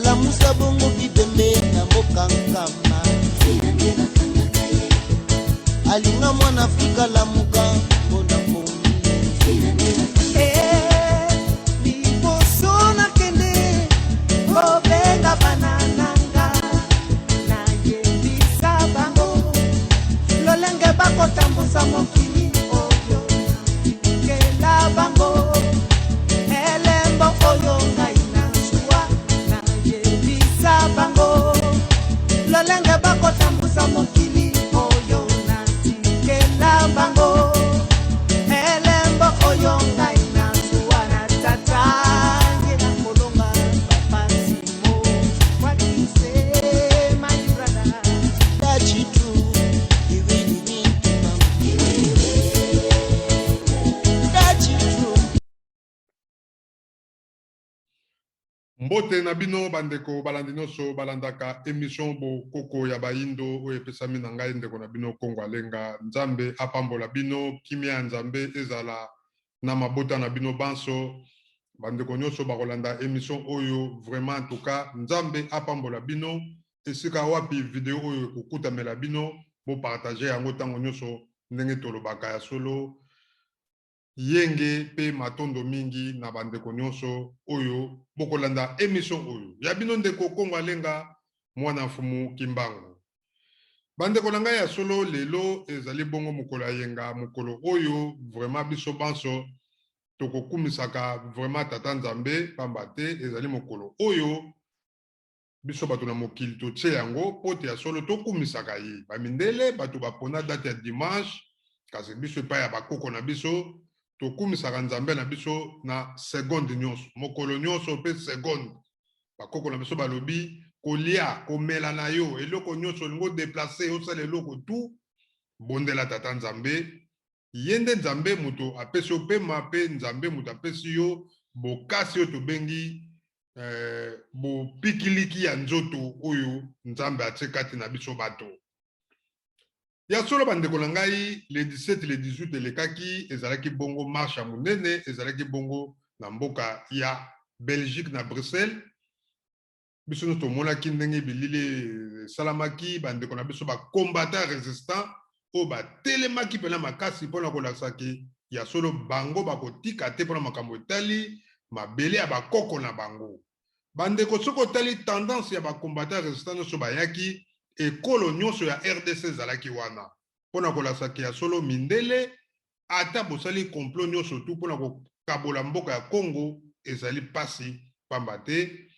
alamusa bongo bibembe na mokankama alinga mwana Afrika lamuka mpona mbongi liboso nakende obenga banananga nayebisa bango lolenge bakotambusa mokili oyo kela bango elembo oyo ngai nazwa nayebisa bango lolenge bakotambusa mokili oyo natikela bango elembo oyo ngai nazwa na tatange na kolonga papasimo what you say my brother that you do you really need to know that you do. Mbote na bino bandeko balandi nyonso balandaka émission bo koko ya baindo oyo epesami na ngai ndeko na bino Kongo Alenga. Nzambe apambola bino, kimia ya Nzambe ezala na mabota na bino banso bandeko nyonso bakolanda émission oyo. Vraiment en tout cas Nzambe apambola bino esika wapi video oyo kokutamela bino bo partager yango tango nyonso ndenge tolobaka ya solo yenge pe matondo mingi na bandeko nyonso oyo bokolanda émission oyo ya bino ndeko Kongo Alenga mwana mfumu Kimbangu. Bandeko na ngai ya solo lelo ezali bongo mokolo yenga mokolo oyo vraiment biso banso tokokumisaka vraiment tata Nzambe pamba te ezali mokolo oyo biso bato na mokili totie yango pote ya solo tokumisaka ye bamindele bato bapona date ya dimanche kasi biso epai ya bakoko na biso tokumisaka Nzambe na biso na seconde nyonso mokolo nyonso pe seconde bakoko na biso balobi kolia komela na yo eloko nyonso lingo déplacer osala eloko tu bondela tata Nzambe yende Nzambe muto apesi yo pema pe Nzambe muto apesi yo bokasi yo tobengi bopikiliki ya nzoto oyo Nzambe atie kati na biso bato ya solo bandeko na ngai le 17 le 18 elekaki ezalaki bongo marche ya monene ezalaki bongo na mboka ya Belgique na Bruxelles. Biso no tomonaki ndenge bilili salamaki bandeko na biso ba combattant résistant o ba telemaki pena makasi pona kolakisaki ya solo bango bakotika te pona makambo etali mabele ya bakoko na bango. Bandeko soko tali tendance ya ba combattant résistant no so bayaki ekolo nyonso ya RDC ezalaki wana pona kolakisaki ya solo mindele ata bosali complot nyonso tu pona kokabola mboka ya Congo ezali pasi pamba te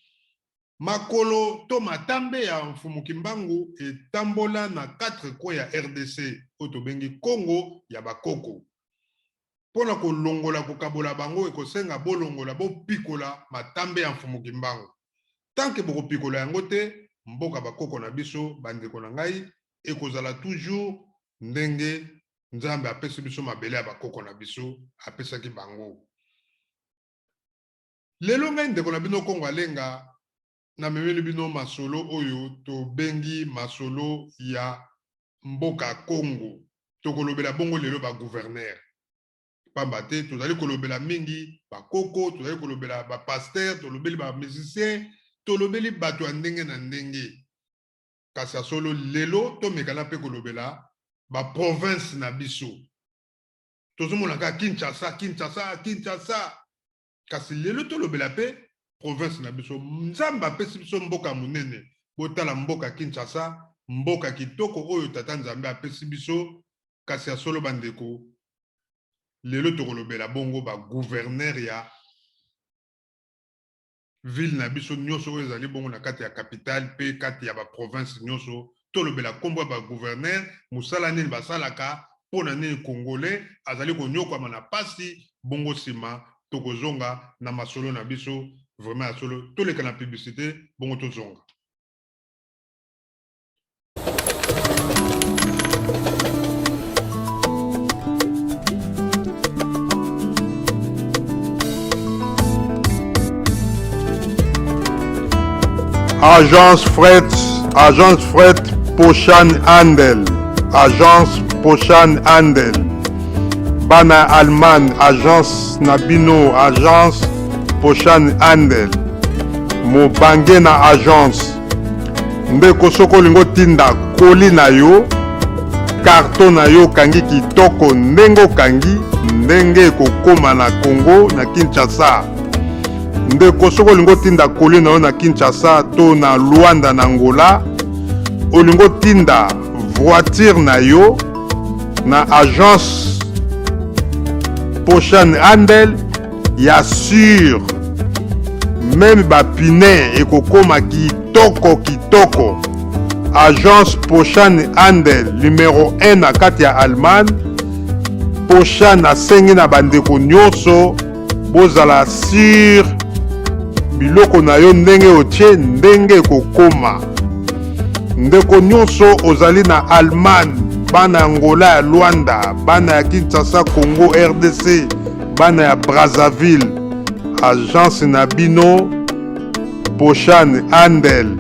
makolo to matambe ya mfumu Kimbangu etambola na 4 coins ya RDC otobengi Congo ya bakoko pona kolongola kokabola bango ekosenga bolongola bopikola matambe ya mfumu Kimbangu tanke bokopikola yango te mboka bakoko na biso bandeko na ngai ekozala toujours ndenge Nzambe apesi biso mabele ya bakoko na biso apesaki bango. Lelo ngai ndeko na bino Kongo Alenga na memeli bino masolo oyo tobengi masolo ya mboka Congo tokolobela bongo lelo ba gouverneur pamba te tozali kolobela mingi bakoko tozali kolobela ba pasteur tolobeli ba musicien tolobeli bato ya ndenge na ndenge kasi solo lelo tomekana pe kolobela ba province na biso tozomona ka Kinshasa kasi lelo tolobela pe province na biso Nzambe apesi biso mboka munene botala mboka Kinshasa mboka kitoko oyo tata Nzambe apesi biso kasi solo bandeko lelo tokolobela bongo ba gouverneur ya ville na biso nyonso oyo ezali bongo na kati ya capitale pe kati ya ba province nyonso tolobela kombo ba gouverneur musala nini basalaka pona nini congolais azali konyokwama na pasi bongo sima tokozonga na masolo na biso vraiment ya solo toleka na publicité bongo tozonga. Agence Fret Pochan Handel, Agence Pochan Handel, Bana Alman, Agence Nabino, Agence Pochan Handel, mobange na agence ndeko soko olingo tinda koli na yo karton na yo kangi kitoko ndenge okangi ndenge ekokoma na Congo na Kinshasa ndeko soko olingo tinda koli na yo na Kinshasa to na Luanda na Angola olingo tinda voiture na yo na agence Pochan Handel ya sur même bapine ekokoma kitoko agence Pochan Handel numéro 1 na kati ya Allemagne Pochan asengi na bandeko nyonso bozala sur biloko na yo ndenge otie ndenge ekokoma ndeko nyonso ozali na Allemagne bana ya Angola ya Luanda bana ya Kinshasa Congo RDC bana ya Brazzaville agence na bino Pochan Handel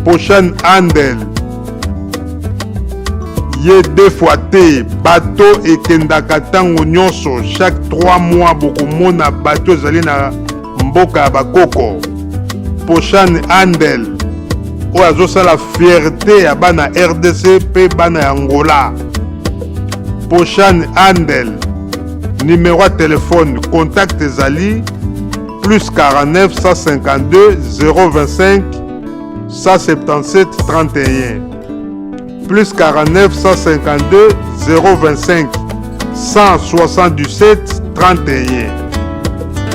Pochan Handel ye deux fois te bato ekendaka ntango nyonso chaque 3 mois bokomona bato ezali na mboka ya bakoko Pochan Handel oyo azosala fierté ya bana RDC mpe bana ya Angola Pochan Handel numéro ya telefone contact ezali plus 49 152 025 177 31 plus 49 152 025 177 31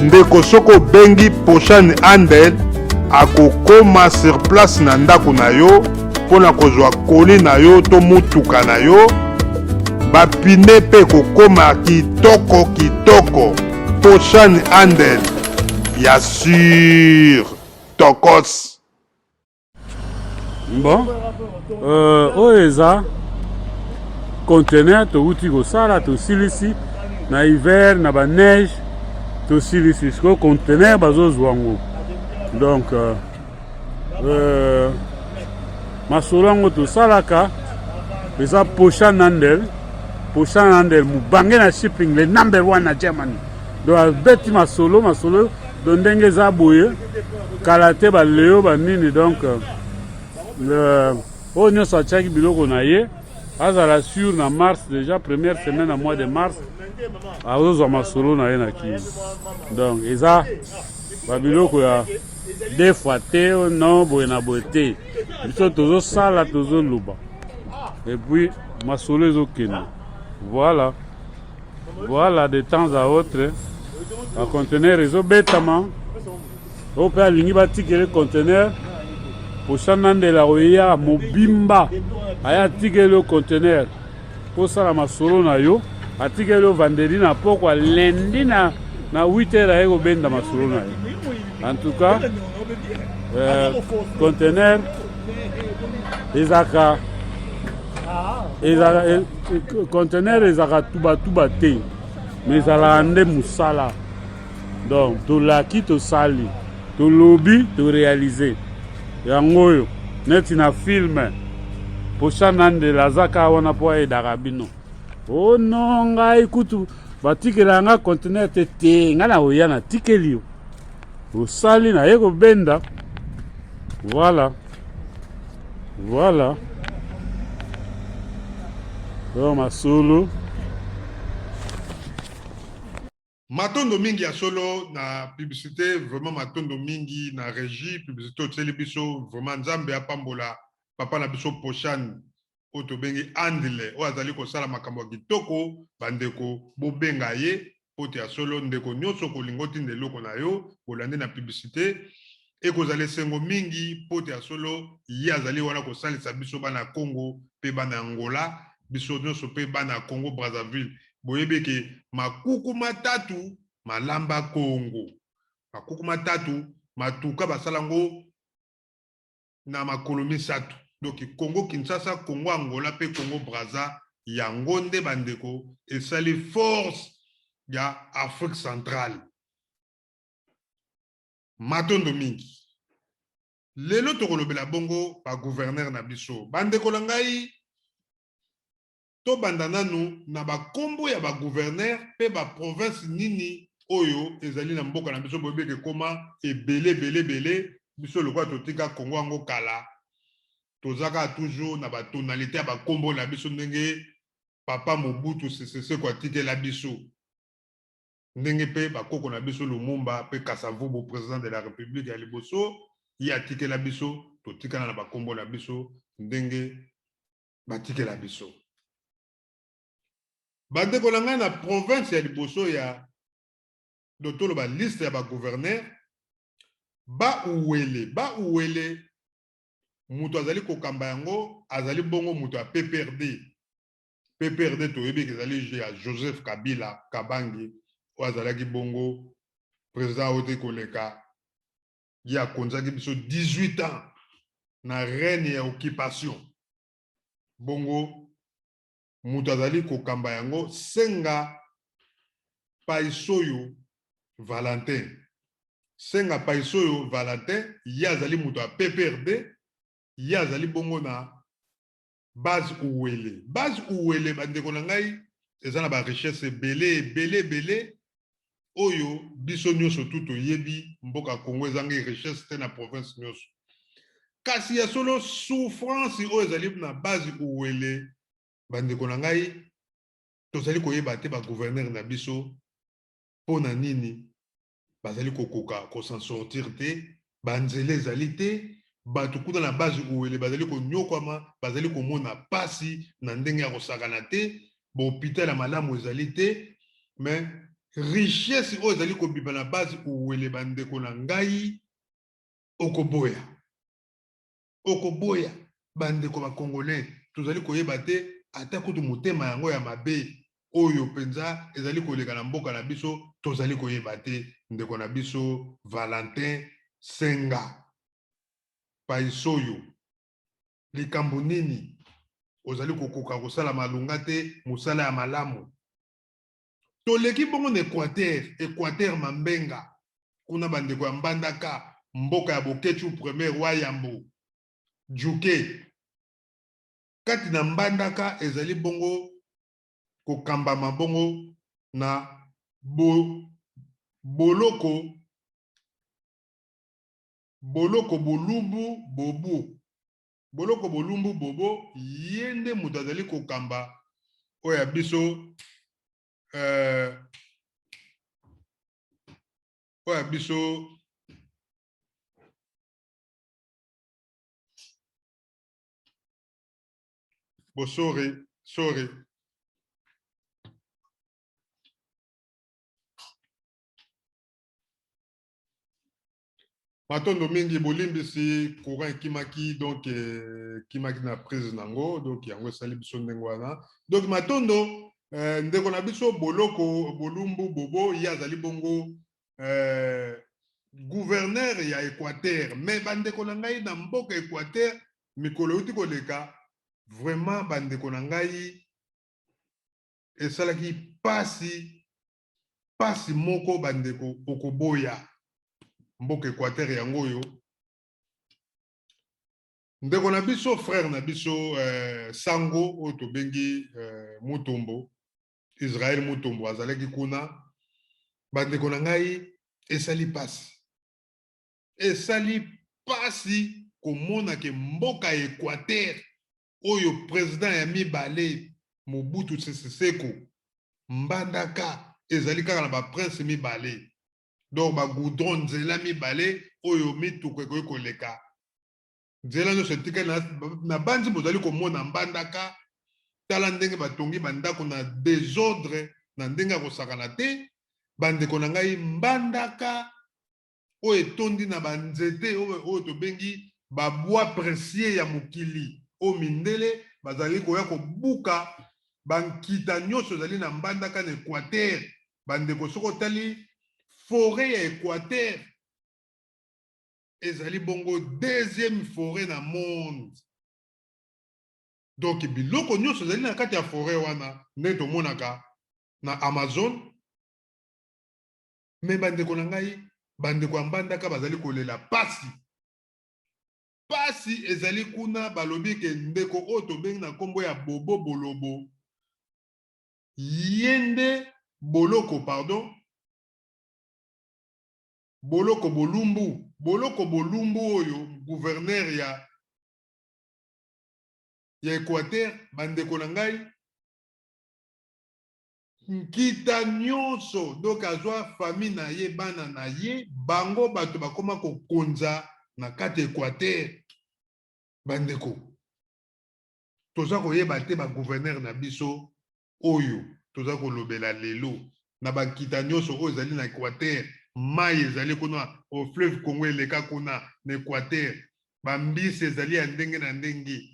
ndeko soko bengi Pochan Handel akokoma sur place na ndako na yo mpona kozwa koli na yo to mutuka na yo bapine mpe kokoma kitoko Pochan Handel ya sur tokos bon oyo eza conteneur touti kosala tosilisi na hiver na baneige tosilisi sikoyo conteneur bazozwa yango donc masolo yango tosalaka eza Pochan Handel mobange na shipping le number 1 na Germany donc abeti masolo do ndenge eza boye kala te baleo banini donc oyo nyonso atiaki biloko na ye azala sur na mars déjà première semaine na mois de mars azozwa masolo na ye na kini donc eza babiloko ya deux fois te non boye na boye te biso tozosala tozoluba et puis masolo ezokende voilà de temps à autre bacontener ezobetama oyo mpe alingi batikele contener Pochan Handel akoya mobimba aya atikeli yo contener posala masolo na yo atikeli yo vendredi na pokwa lundi na 8h aye kobenda masolo na yo en tout cas contener ezaka contener ezaka tuba te mais ezalaka nde mosala donc tolaki tosali tolobi torealize yango oyo neti na filme Pochan Handel azaka wana mpo ayedaka bino o no ngai kutu batikela nga contener te ngai na koya natikeli yo osali na ye kobenda voilà oyo masolo matondo mingi ya solo na publicité vraiment matondo mingi na régie publicité otieli biso vraiment nzambe apambola papa na biso Pochan oyo tobengi Handel oyo azali kosala makambo ya kitoko bandeko bobenga ye pote ya solo ndeko nyonso kolinga otinda eloko na yo kolande na publicité ekozala esengo mingi pote ya solo ye azali wana kosalisa biso bana Congo mpe bana Angola biso nyonso mpe bana Congo Brazzaville boyebi ke makuku matatu malamba Congo makuku matatu matuka basalango na makolo misato donc Congo Kinshasa Congo Angola pe Congo Brazza yango nde bandeko esali force ya Afrique centrale matondo mingi lelo tokolobela bongo ba gouverneur na biso bandeko na ngai to banda nanu na bakombo ya ba gouverneur pe ba province nini oyo ezali na mboka na biso boyebeke koma ebele biso lokwa totika Congo yango kala tozaka toujours na batonalité ya bakombo na biso ndenge papa Mobutu Sese Seko atikela biso ndenge pe bakoko na biso Lumumba pe Kasavubu président de la République ya liboso ye atikela biso totikana na bakombo na biso ndenge batikela biso bandeko na ngai na province ya liboso ya dotolo ba liste ya ba gouverneur ba uwele mutu azali kokamba yango azali bongo mutu ya PPRD toyebi ezali ya Joseph Kabila Kabangi o azalaki bongo président ote koleka ya konzaki biso 18 ans na reine ya occupation bongo mutu azali kokamba yango Senga Paisoyo Valentin ye azali mutu ya PPRD ye azali bongo na base uwele bandeko na ngai eza na ba richesse belé oyo biso nyonso tu toyebi mboka Congo ezangi richesse te na province nyonso kasi ya solo souffrance oyo ezali na base uwele bandeko na ngai tozali koyeba te ba gouverneur na biso pona nini bazali kokoka ko s'en sortir te banzele ezali te bato kuna na base uwele bazali konyokwama bazali komona pasi na ndenge ya kosakana te bahôpital ya malamu ezali te mais richesse oyo ezali kobima na base uwele bandeko na ngai okoboya bandeko bakongolais tozali koyeba te ata kutu motema yango ya mabe oyo penza ezali koleka na mboka na biso tozali koyeba te ndeko na biso Valentin Senga Paisoyo likambo nini ozali kokoka kosala malunga te mosala ya malamu toleki bongo na Équateur Mambenga kuna bandeko ya Mbandaka mboka ya Bokechu premier wa Yambo Juke kati na Mbandaka ezali bongo kokambama bongo na boloko bolumbu bobo yende mutu azali kokamba oyo ya biso sorry matondo mingi bolimbisi courant ekimaki donc kimaki na prise nango donc yango esali biso ndenge wana donc matondo ndeko na biso bolumbu bobo ye azali bongo gouverneur ya Équateur mais bandeko na ngai na mboka Équateur mikolo euti koleka vraiment bandeko na ngai esalaki pasi moko bandeko okoboya mboka Équateur yango oyo ndeko na biso frère na biso Sango oyo tobengi Mutombo Israël Mutombo azalaki kuna bandeko na ngai esali pasi komona ke mboka Équateur oyo président ya mibale Mobutu Sese Seko Mbandaka ezali kaka na ba prince mibale donc ba goudron nzela mibale oyo mituko ekoki koleka nzela nyonso etikali na bandi bozali komona Mbandaka tala ndenge batongi bandako na désordre na ndenge ya kosakana te bandeko na ngai Mbandaka oyo etondi na banzete oyo tobengi babois précieux ya mokili oyo mindele bazali koya kobuka bankita nyonso ezali na Mbandaka na Équateur bandeko soko otali forêt ya Équateur ezali bongo deuxième forêt na monde donc biloko nyonso ezali na kati ya forêt wana nde tomonaka na Amazon mais bandeko na ngai bandeko ya Mbandaka bazali kolela pasi ezali kuna balobi ke ndeko oyo tobengi na nkombo ya Bobo Bolobo yende boloko pardon boloko bolumbu oyo gouverneur ya Équateur bandeko na ngai nkita nyonso donc azwa famille na ye bana na ye bango bato bakoma kokonza na kati Équateur bandeko toza koyeba te ba gouverneur na biso oyo toza kolobela lelo na bankita nyonso oyo ezali na Équateur mai ezali kuna au fleuve Congo eleka kuna na Équateur bambisi ezali ya ndenge na ndenge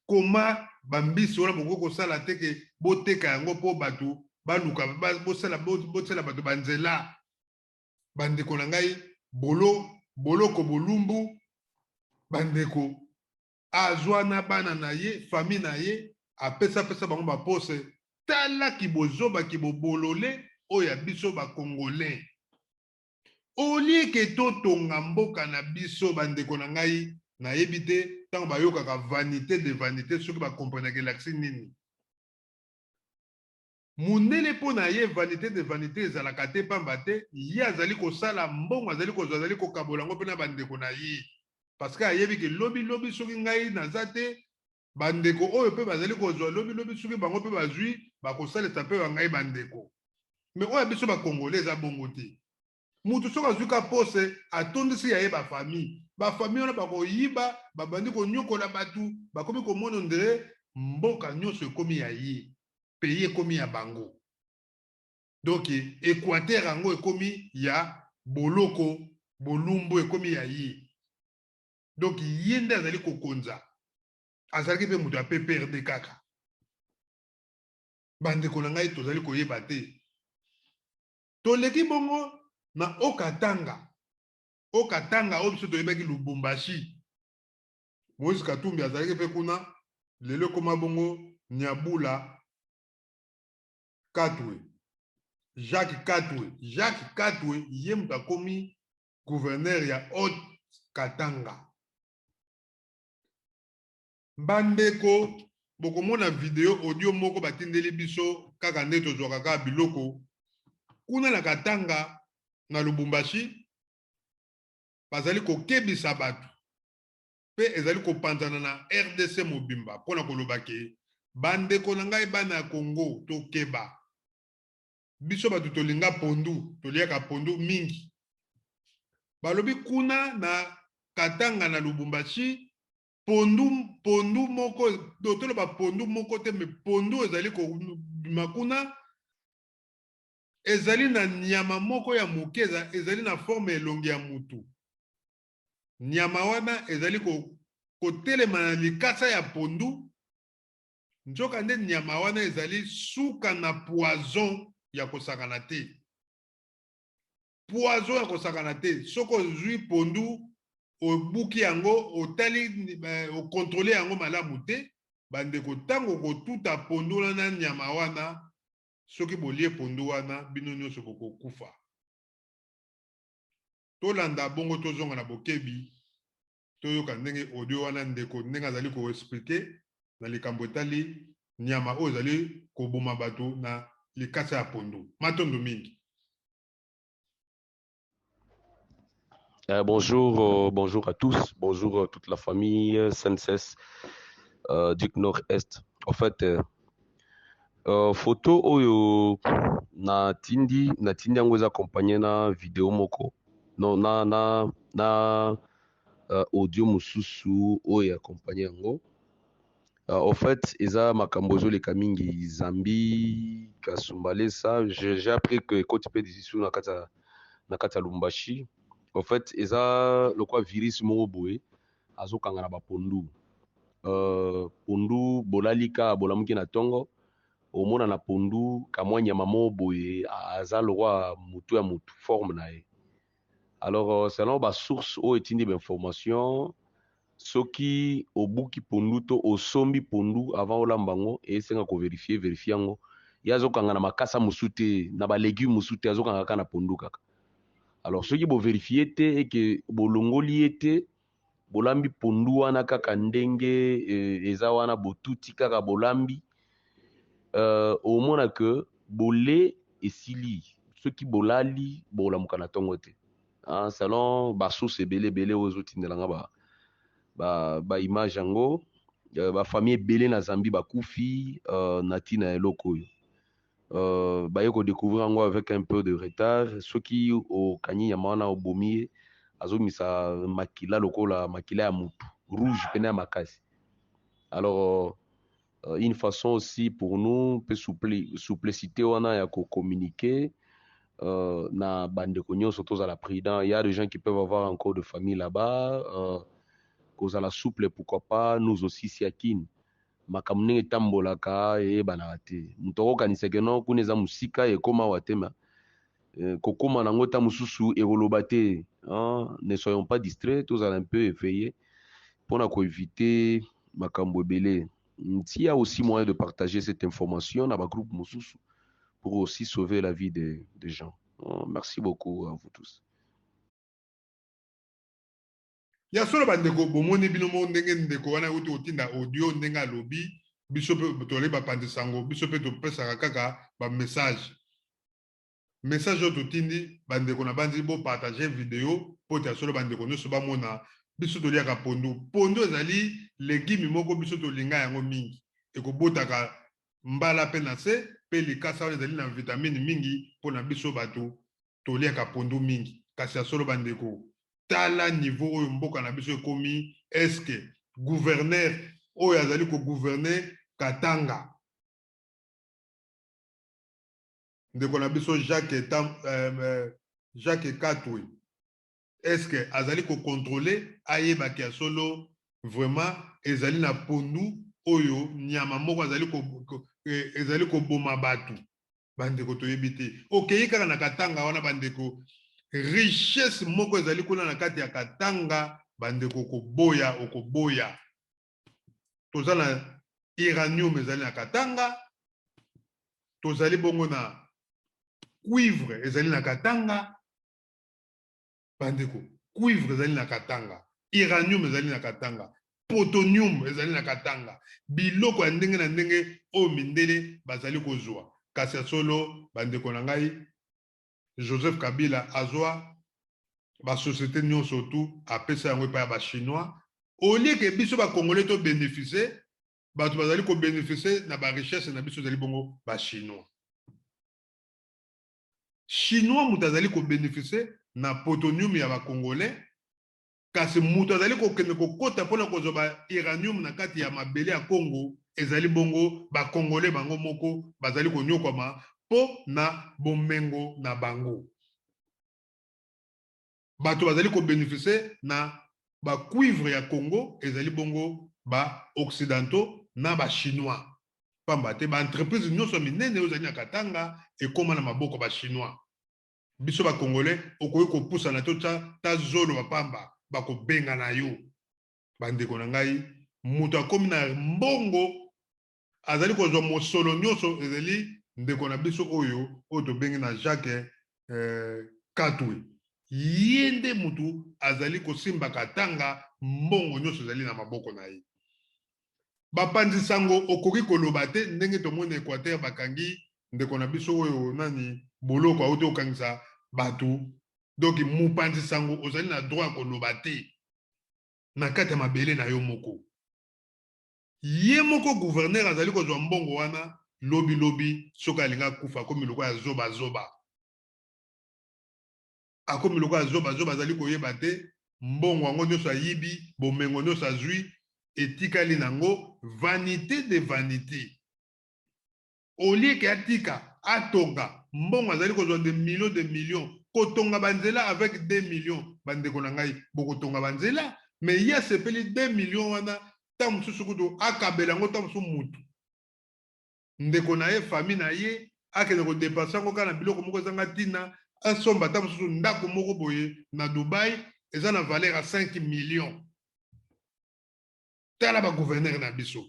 koma bambisi wana boko kosala te ke boteka yango mpo bato baluka bosala bato banzela bandeko na ngai boloko bolumbu bandeko azwa na bana na ye famille na ye apesa bango bapose tala kibozoba kibobolole oyo ya biso bakongolais olie ke totonga mboka na biso bandeko na ngai nayebi te ntango bayokaka vanité de vanité soki bakomprenake laksi nini mundele mpo na ye vanité de vanité ezalaka te pamba te ye azali kosala mbongo azali kozwa azali kokabola yango mpe na bandeko na ye parce que ayebi ke lobi soki ngai naza te bandeko oyo mpe bazali kozwa lobi soki bango mpe bazwi bakosalisa mpe bangai bandeko me oyo biso bakongolais eza bongo te mutu soki azwi ka pose atondisi ya ye bafamille wana bakoyiba babandi konyokola batu bakomi komona ndere mboka nyonso ekomi ya ye pays ekomi ya bango donc Équateur yango ekomi ya boloko bolumbu ekomi ya ye donc ye nde azali kokonza azalaki mpe mutu ape perde kaka bandeko na ngai tozali koyeba te toleki bongo na okatanga oyo biso toyebaki Lubumbashi Moïse Katumbi azalaki mpe kuna lelo ekoma bongo Nyabula Katwe Jacques Katwe ye mutu akomi gouverneur ya Haute Katanga bandeko bokomona video audio moko batindeli biso kaka nde tozwaka kaka biloko kuna na Katanga na Lubumbashi bazali kokebisa bato pe ezali kopanzana na RDC mobimba mpona koloba ke bandeko na ngai bana ya Congo tokeba biso bato tolinga pondu toliaka pondu mingi balobi kuna na Katanga na Lubumbashi pondu moko toloba pondu moko te me pondu ezali kobima kuna ezali na nyama moko ya moke ezali na forme elongi ya mutu nyama wana ezali kotelema na likasa ya pondu nzoka nde nyama wana ezali suka na poison ya kosakana te soko ozwi pondu obuki yango otali okontrole yango malamu te bandeko ntango kotuta pondu wana na nyama wana soki bolie pondu wana bino nyonso bokokufa tolanda bongo tozonga na bokebi toyoka ndenge audio wana ndeko ndenge azali koexplike na likambo etali nyama oyo ezali koboma bato na likasa ya pondu matondo mingi. Bonjour à tous, bonjour à toute la famille SNCS du Nord-Est. En fait, photo oyo na tindi yango eza accompagné na vidéo moko no na audio mususu oyo accompagné yango. En fait, eza makambo ezoleka mingi Zambi Kasumbalesa. J'ai appris que côté pe d'ici na kata Lumbashi. En fait, eza lokwa virus moko boye azokanga na bapondu. Pondu bolalika bolamuki na tongo omona na pondu kamwa nyama moko boye aza lokwa mutu ya mutu forme na ye. Alors selon ba source o etindi ba information soki obuki pondu to osombi pondu avant olambango esenga ko vérifier yango yazokanga na makasa musute na ba légumes musute azokanga kana pondu kaka. Alors soki bo vérifier te et que bolongoli ete bolambi pondu wana kaka ndenge eza wana botuti kaka bolambi omona que bolé esili ceux qui bolali bolamuka na tongo te selon basource ebele oyo ezotindelanga ba image yango bafamille ebele na Zambie bakufi na ntina ya eloko oyo baye kodécouvrir yango avec un peu de retard soki okanyi nyama wana obomi ye azomisa makila lokola makila ya mutu rouge pene ya makasi. Alors une façon aussi pour nous peu souplicité wana ya communiquer na bandeko nyonso tozala prudent. Il y a des gens qui peuvent avoir encore de famille là-bas kozala souple, pourquoi pas nous aussi siakini makambo ndenge etambolaka eyebanaka te moto akokanisaka no kuna eza mosika ekóma wa te kokóma nango ta mosusu ekoloba te. Ne soyons pas distraits, tozala un peu éveillés mpona koéviter makambo ebele. Il y a aussi moyen de partager cette information dans ma groupe mosusu pour aussi sauver la vie des gens. Merci beaucoup à vous tous. Ya solo bandeko bomoni bino mo ndenge ndeko wana uti otinda audio ndenge alobi biso pe tole bapandisango biso pe topesaka kaka ba message oyo totindi bandeko na bandi bo partager video po ta solo bandeko nyonso bamona biso toliaka pondu ezali legimi moko biso tolinga yango mingi ekobotaka mbala pe na se pe likasa wana ezali na vitamine mingi mpona biso bato toliaka pondu mingi kasi ya solo bandeko tala niveau oyo mboka na biso ekomi eske gouverneur oyo azali kogouverner Katanga ndeko na biso Jacques Katwe eske azali kokontrole ayebaki ya solo vraiment ezali na pondu oyo nyama moko ezali koboma bato bandeko toyebi te okei kaka na Katanga wana bandeko richesse moko ezali kuna na kati ya Katanga bandeko okoboya toza na uranium ezali na Katanga tozali bongo na cuivre ezali na Katanga bandeko cuivre ezali na Katanga uranium ezali na Katanga plutonium ezali na Katanga biloko ya ndenge na ndenge oyo mindele bazali kozwa kasi ya solo bandeko na ngai Joseph Kabila azwa ba société nyonso tu apesa yango epai ya ba chinois au lieu que biso ba congolais to bénéficier bato bazali ko bénéficier na ba richesse na biso ezali bongo ba chinois mutu azali ko bénéficier na plutonium ya ba congolais kasi mutu azali ko kende ko kota pona ko zoba uranium na kati ya mabele ya Congo ezali bongo ba congolais bango moko bazali ko nyokoma po na bomengo na bango bato bazali ko bénéficier na ba cuivre ya Congo ezali bongo ba occidentaux na ba chinois pamba te ba entreprise nyonso minene ozali na Katanga ekoma na maboko ba chinois biso ba congolais okoyi ko pusa na to ta zolo ba pamba ba ko benga na yo bandeko na ngai mutu akomi na mbongo azali ko zo mosolo nyonso ezali ndeko na biso oyo tobengi na Jacques Katwe yende mutu azali kosimba Katanga mbongo nyonso ezali na maboko na ye bapandisango okoki koloba te ndenge tomoni Équateur bakangi ndeko na biso oyo nani boloko auto okangisa bato donc mopandisango ozali na droit koloba te na kati ya mabele na yo moko ye moko gouverneur azali kozwa mbongo wana lobi soki alinga kufa akomi lokola ya zoba akomi lokola ya zoba azali koyeba te mbongo yango nyonso ayibi bomengo nyonso azwi etikali nango vanité de vanité olieke atika atonga mbongo azali kozwa de millions kotonga banzela avec 2 millions bandeko na ngai bokotonga banzela mais ye asepeli 2 millions wana ta mosusu kutu akabela yango ta mosusu mutu ndeko na ye famille na ye akende kodepanse yango kaka na biloko moko ezanga ntina asomba ta mosusu ndako moko boye na Dubai eza na valeur ya 5 millions tala ba gouverneur na biso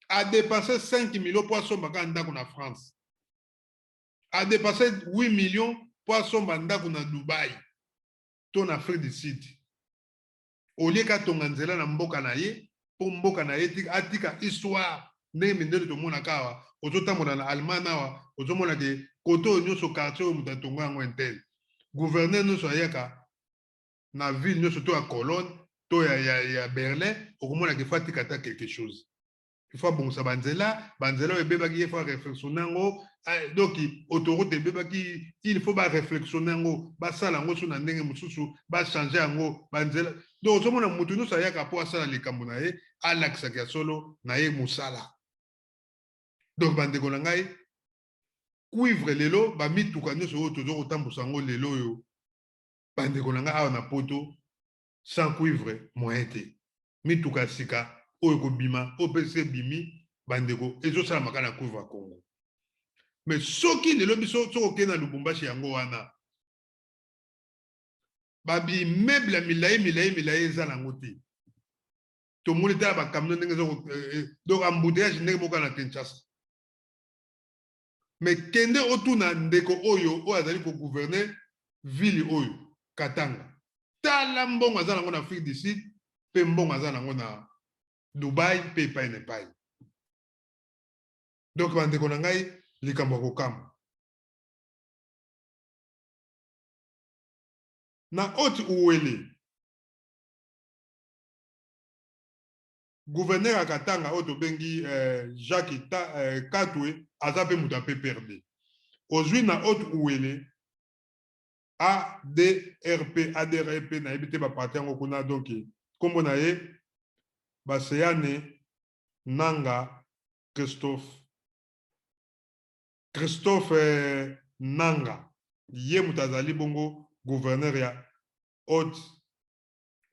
adepanse 5 millions mpo asomba kaka ndako na France adepanse 8 millions mpo asomba ndako na Dubai to na Afrique du Sud olie katonga nzela na mboka na ye mpo mboka na ye atika histoire ndenge mindele tomona kawa ozotambola na Allemagne awa ozomona ke koto nyonso quartier oyo mutatongo yango intel gouverneur nyonso ayaka na ville nyonso to ya Cologne to ya Berlin okomona ke fa tikata quelque chose il faut bon ça banzela oyo ebebaki il faut réflexionner yango donc autoroute ebebaki il faut ba réflexionner yango basala yango so na ndenge mosusu ba changer yango banzela donc ozomona mutu nyonso ayaka po asala likambo na ye alakisaka ya solo na ye mosala donc bandeko na ngai cuivre lelo bamituka nyonso oyo tozo kotambusa yango lelo oyo bandeko na ngai awa na poto sans cuivre moyen te mituka sika oyo kobima opese bimi bandeko ezosala maka na cuivre ya Congo mais soki lelo biso soki na Lubumbashi yango wana babi meuble ya milayi eza nango te tomoni tala bakamino ndenge donc embouteillage ndenge moko na Kinshasa mais kende otuna ndeko oyo azali ko gouverner ville oyo Katanga tala mbongo aza nango na Afrique du Sud pe mbongo aza nango na Dubai pe epai na epai donc bandeko na ngai likambo ya kokamba na haute uwele gouverneur ya Katanga oyo tobengi Jacques Katwe aza pe mutu ape perde ozwi na haute uwele ADRP nayebi te baparti yango kuna donc kombo na ye Baseyane Nanga Christophe Nanga ye mutu azali bongo gouverneur ya haute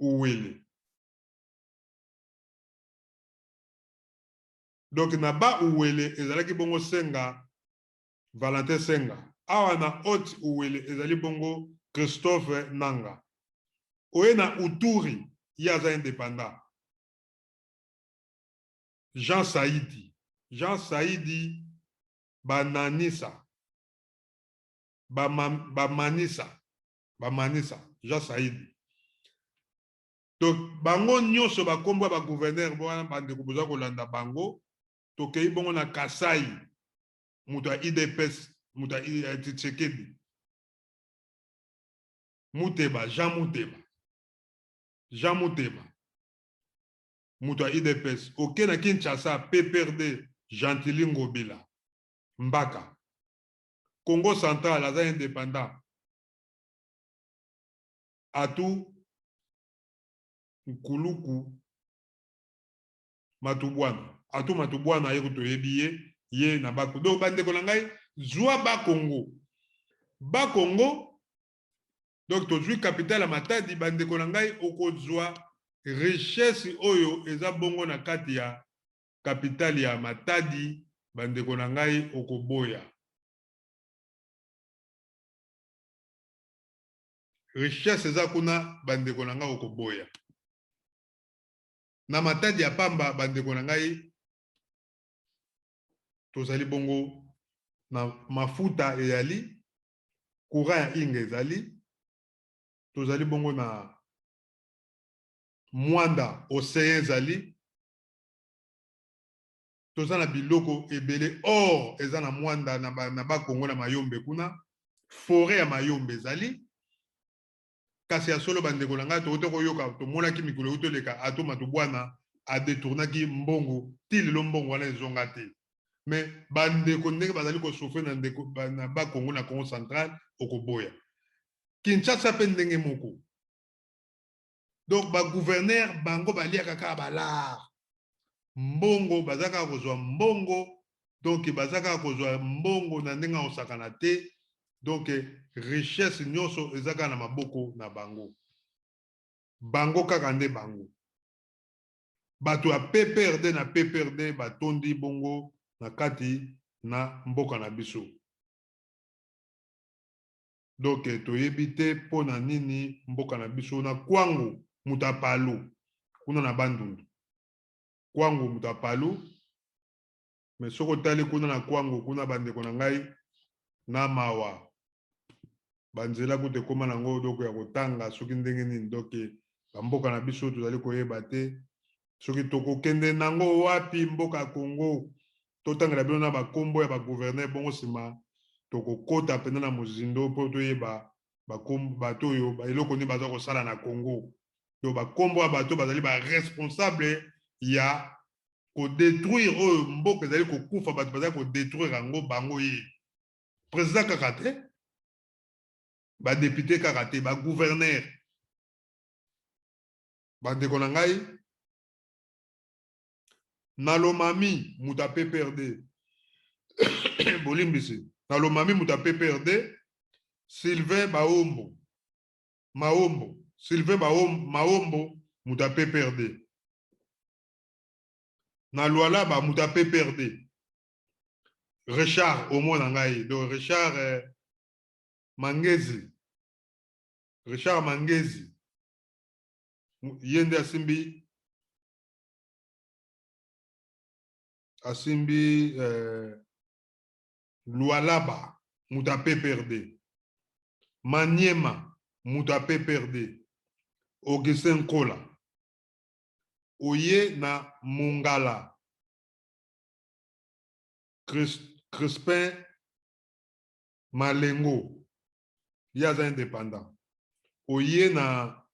uwele donc na ba uwele ezalaki bongo Senga Valentin Senga awa na haute uwele ezali bongo Christophe Nanga oye na Uturi ye aza indépendant Jean Saidi Bananisa Bamanisa Jean Saidi donc bango nyonso bakombo ba gouverneur bona bande ko boza kolanda bango tokei bongo na Kasai mutu ya IDPS mutu ya Tshisekedi Jean Muteba mutu ya IDPS oke na Kinshasa PPRD Gentili Ngobila Mbaka Congo Central aza indépendant Atu Nkuluku Matubwana ye kutoyebi ye na bako donc bandeko na ngai zwa Bakongo donc tozwi capitale ya Matadi bandeko na ngai okozwa richesse oyo eza bongo na kati ya capitale ya Matadi bandeko na ngai okoboya richesse eza kuna bandeko na ngai okoboya na Matadi ya pamba bandeko na ngai tozali bongo na mafuta eyali courant ya inga ezali tozali bongo na mwanda océan ezali toza na biloko ebele or eza na mwanda na bakongo na mayombe kuna forêt ya mayombe ezali kasi ya solo bandeko na ngai tokote koyoka tomonaki mikolo oyo toleka atoma tobwana adetournaki mbongo ti lelo mbongo wana ezonga te mais bandeko ndenge bazali kosofre na bakongo na Congo central okoboya Kinshasa pe ndenge moko donc bagouverneur bango baliaka kaka balar mbongo bazaka kozwa mbongo donc bazaka kozwa mbongo na ndenge osakana te donc richesse nyonso ezaka na maboko na bango kaka nde bango bato ya PPRD batondi bongo na kati na mboka na biso donc toyebi te mpo na nini mboka na biso na Kwangu Mutapalu kuna na Bandundu Kwangu Mutapalu mais soko tali kuna na Kwangu kuna bandeko na ngai na mawa banzela kute koma nango donc ya kotanga soki ndenge nini donc mboka na biso tozali koyeba te soki tokokende nango wapi mboka Congo totangela bino na bakombo ya bagouverneur bongo nsima tokokota pena na mozindo mpo toyeba bato oyo eloko nini baza kosala na Congo. To bakombo ya bato bazali baresponsable ya kodétruire oyo mboka ezali kokufa bato bazali kodétruire yango bango ye président kaka te badepute kaka te bagouverneur bandeko na ngai na Lomami moto ape perde bolimbisi na Lomami moto ape perde Sylvain Mahombo Sylvain Mahombo moto ape perde na Lualaba moto ape perde Richard omo na ngai do Richard Mangezi yende asimbi Lualaba moto ape perde Maniema moto ape perde Augustin Kola oye na Mongala Crispin Malengo yaza indépendant oye na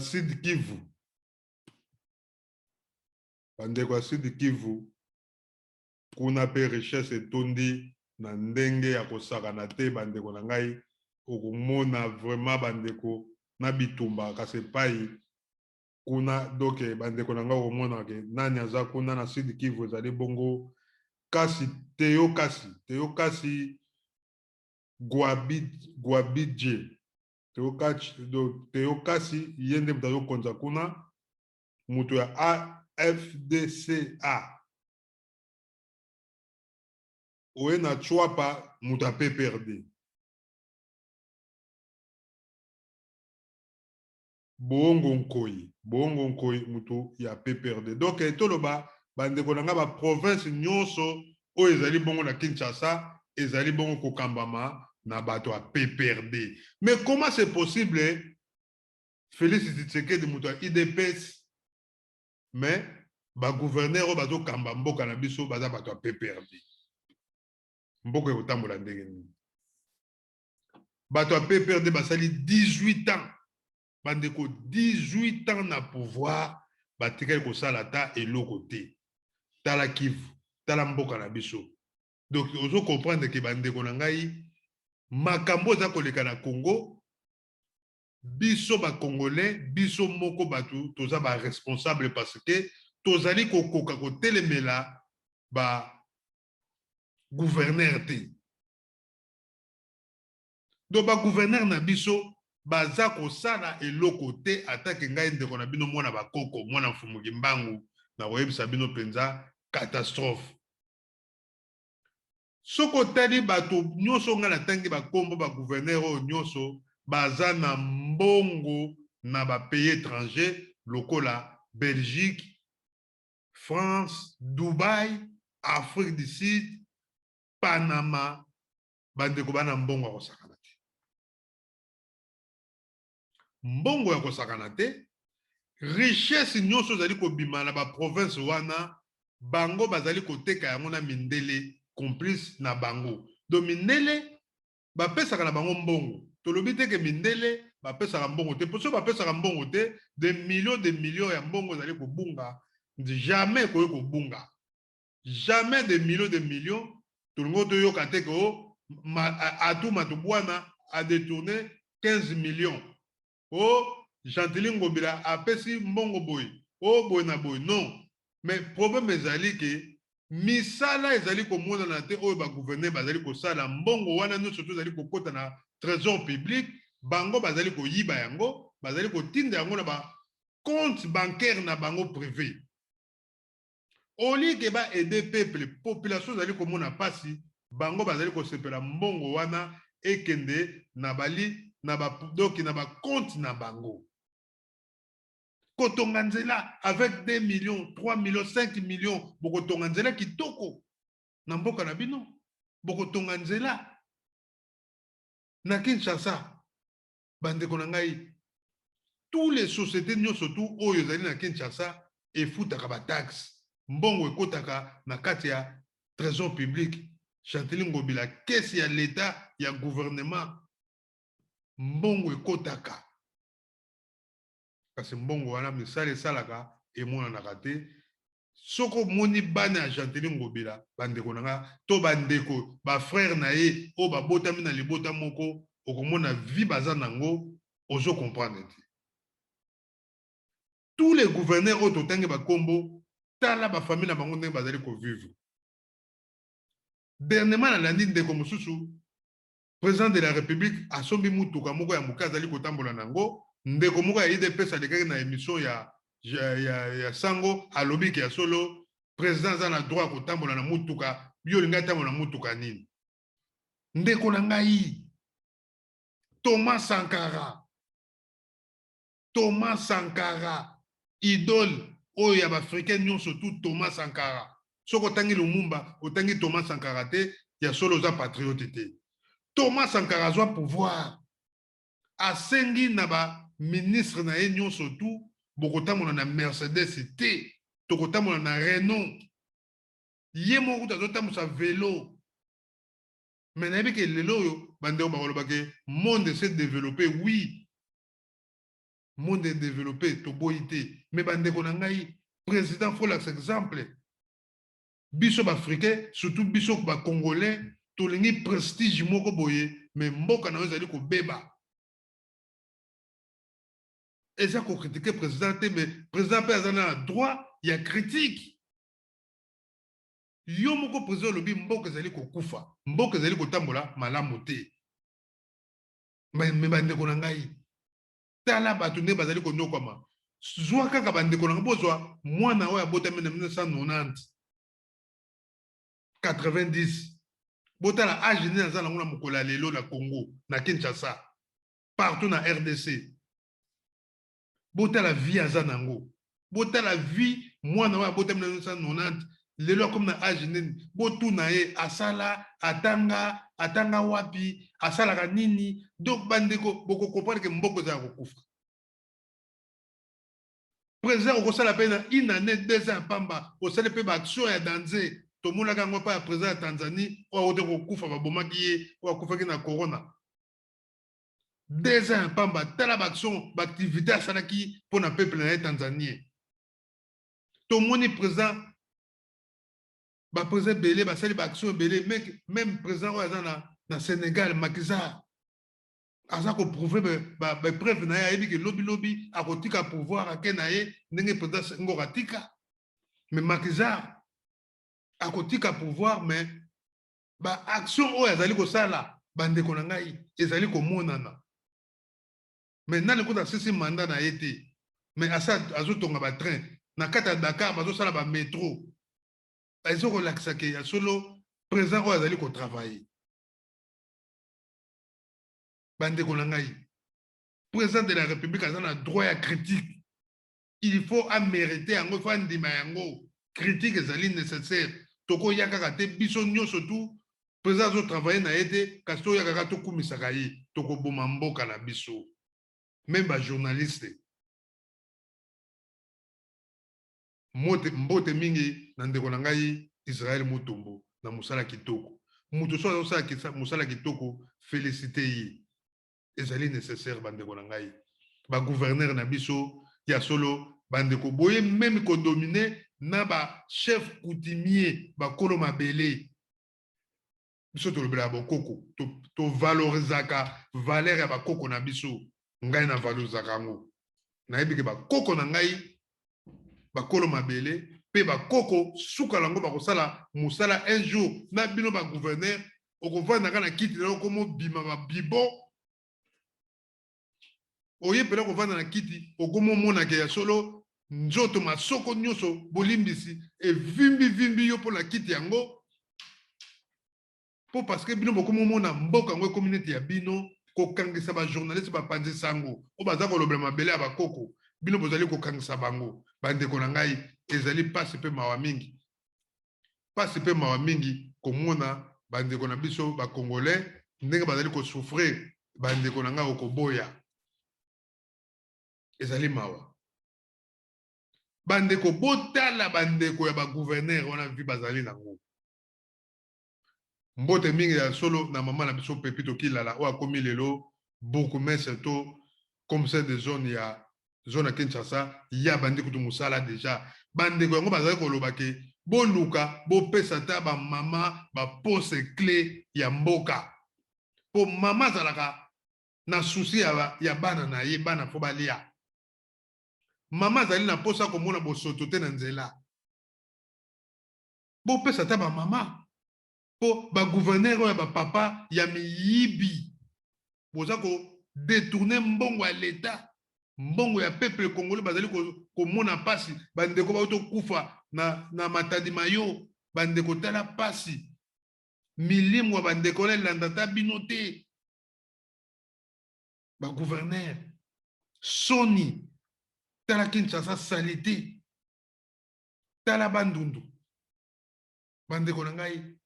Sud Kivu bandeko ya Sud Kivu kuna pe richesse etondi na ndenge ya kosakana te bandeko na ngai okomona vraiment bandeko na bitumba kasi epai kuna doke bandeko na ngai okomona ke nani aza kuna na Sud Kivu ezali bongo kasi Teo kasi Guabidje Teo kasi yende mutazo konza kuna mutu ya AFDCA oye na Chwapa mutu ape perde Bongo Nkoyi mutu ya pe perde donc etoloba bandeko na nga ba province nyonso oyo ezali bongo na Kinshasa ezali bongo kokambama na bato a PPRD. Mais comment c'est possible? Félix Tshisekedi mutu ya IDPS mais ba gouverneur o bato kamba mboka na biso baza bato a PPRD. Mboka ekotambola ndenge nini? Bato a PPRD basali 18 ans. Bandeko 18 ans na pouvoir batikali kosala ta eloko te. Tala Kivu, tala mboka na biso. Donc ozo comprendre que bandeko na ngai makambo za koleka na Congo biso ba congolais biso moko batu toza ba responsable parce que tozali kokoka ko telemela ba gouverneur te. Donc ba gouverneur na biso baza kosala eloko te atake ngai ndeko na bino mwana bakoko mwana mfumuki mbangu na koyebisa bino penza catastrophe. Soko tali bato nyonso nga na tangi bakombo ba gouverneur o nyonso baza na mbongo na ba pays étranger lokola Belgique, France, Dubaï, Afrique du Sud, Panama, bandeko bana mbongo ya kosakana te. Mbongo ya kosakana te, richesse nyonso zali kobima na ba province wana, bango bazali koteka yango na mindele complice na bango. Do mindele bapesaka na bango mbongo. Tolobi te ke mindele bapesaka mbongo te. Poso bapesaka mbongo te, de millions ya mbongo zali kobunga, jamais koyo kobunga. Jamais de millions. Tolongo to yoka te ko atuma to bwana a détourné 15 millions. Oh, Gentilin Ngobila apesi mbongo boy. Oh, boy na boy. Non. Mais problème ezali ke misala ezali komona na te oyo ba gouverneur bazali kosala mbongo wana no surtout ezali kokota na trésor public bango bazali koyiba yango bazali kotinda yango na ba compte bancaire na bango privé oli ke ba aider peuple population ezali komona pasi bango bazali kosepela mbongo wana ekende na bali na ba doki na ba compte na bango kotonga nzela avec 2 millions, 3 millions, 5 millions bokotonga nzela kitoko na mboka na bino bokotonga nzela na Kinshasa bandeko na ngai tous les sociétés nyonso tout oyo ezali na Kinshasa efutaka ba taxe mbongo ekotaka na kati ya trésor public Chanteline Ngobila kesi ya l'état ya gouvernement mbongo ekotaka kasi mbongo wana misala esalaka emonanaka te soko moni bana ya Chanteline Ngobila bandeko nanga to bandeko bafrère na ye oyo babotami na libota moko okomona vie baza nango ozo comprendre te tous les gouverneurs oyo totangi bakombo tala bafamille na bango ndenge bazali kovivre dernièrement nalandi ndeko mosusu président de la république asombi mutuka moko ya moke azali kotambola nango ndeko moko ya idps alekaki na émission ya sango alobi ke ya solo président aza na droit kotambola na mutuka yo olingi atambola na mutuka nini ndeko na ngai Thomas Sankara idole oyo ya baafricain nyonso tout Thomas Sankara soko otangi Lumumba otangi Thomas Sankara te ya solo oza patriote te Thomas Sankara azwa pouvoir asengi na baministre na ye nyonso tout bokotambola na Mercedes te tokotambola na Renault ye moko tazotambusa vélo mais nayebi ke lelo oyo bandeko bakolobake monde s'est développé oui monde est développé toboyi te mais bandeko na ngai président faut lakisa exemple biso baafricain surtout biso bacongolais tolingi prestige moko boye mais mboka na yo ezali kobeba eza kokritike président te mais président mpe aza na droit ya critique yo moko président olobi mboka ezali kokufa mboka ezali kotambola malamu te me bandeko na ngai tala bato nde bazali konyokwama zwa kaka bandeko na ngai bozwa mwana oyo abotami na 1990 90 botala age nini aza nango na mokolo ya lelo na Congo na Kinshasa partout na RDC botala vie aza nango botala vie mwana oyo abotami na 1990 lelo akomi na age nini botuna ye asala atanga wapi asalaka nini donc bandeko bokokomprendre ke mboko eza ya kokufa président okosala mpe na une année 2 ans ya pamba osali mpe baaction ya danger tomonaka yango mpa ya président ya Tanzanie oyo akote kokufa babomaki ye oyo akufaki na corona 2 ans ya pamba tala baaction baactivité asalaki mpo na peuple na ye tanzanien tomoni président baprésident ebele basali baaction ebele même président oyo aza na Sénégal Macky Sall aza koprouve bapreuve na ye ayebi ke lobilobi akotika pouvoir ake na ye ndenge président Senghor atika mais Macky Sall akotika pouvoir mais baaction oyo azali kosala bandeko na ngai ezali komonana mais nani kota asisi mandat na ye te mais azotonga batrain na kati ya Dakar bazosala bamétro ezokolakisa ke ya solo président oyo azali kotravaille bandeko na ngai président de la république aza na droit ya critique il faut amériter yango il faut andima yango critique ezali nécessaire tokoya kaka te biso nyonso tu président azotravaille na ye te kasi toya kaka tokumisaka ye tokoboma mboka na biso même bajournaliste mbote mingi na ndeko na ngai Israël Mutombo na mosala kitoko mutu so azosala mosala kitoko félicité ye ezali nécessaire bandeko na ngai bagouverneur na biso ya solo bandeko boye même kodomine na bachef coutumier bakolo mabele biso tolobela bokoko tovalorizaka valeur ya bakoko na biso ngai na valorizaka yango nayebi ke bakoko na ngai bakolo mabele pe bakoko suka lango bakosala mosala un jour na bino bagouverneur okovandaka na kiti na okomo bima babibo oyepela kovanda na kiti okomomonaka ya solo nzoto masoko nyonso bolimbisi evimbi yo mpo na kiti yango mpo parceke bino bokomomona mboka yango ekomi neti ya bino kokangisa bajournaliste bapanzisa yango oyo baza kolobela mabele ya bakoko bino bozali kokangisa bango bandeko na ngai ezali pasi mpe mawa mingi komona bandeko na biso bakongolais ndenge bazali kosouffrir bandeko na ngai okoboya ezali mawa bandeko botala bandeko ya ba gouverneur wana vi bazali nango mbote mingi ya solo na mama na biso Pepito Kilala o akomi lelo bourgmestre to commissaire de zone ya zone ya Kinshasa ya bandeko to musala déjà bandeko yango bazali koloba ke boluka bopesa ta ba mama ba pose clé ya mboka po mama zalaka na souci ya bana na ye bana fo balia mama zali na posa komona bosoto te na nzela bopesa ta ba mama po ba gouverneur ya ba papa ya miyibi boza ko détourner mbongo ya l'état mbongo ya peuple congolais bazali komona pasi bandeko ba to kufa na matadi mayo bandeko tala pasi milimu ya bandeko landa ta bino te ba gouverneur soni tala Kinshasa salite tala bandundu bandeko na ngai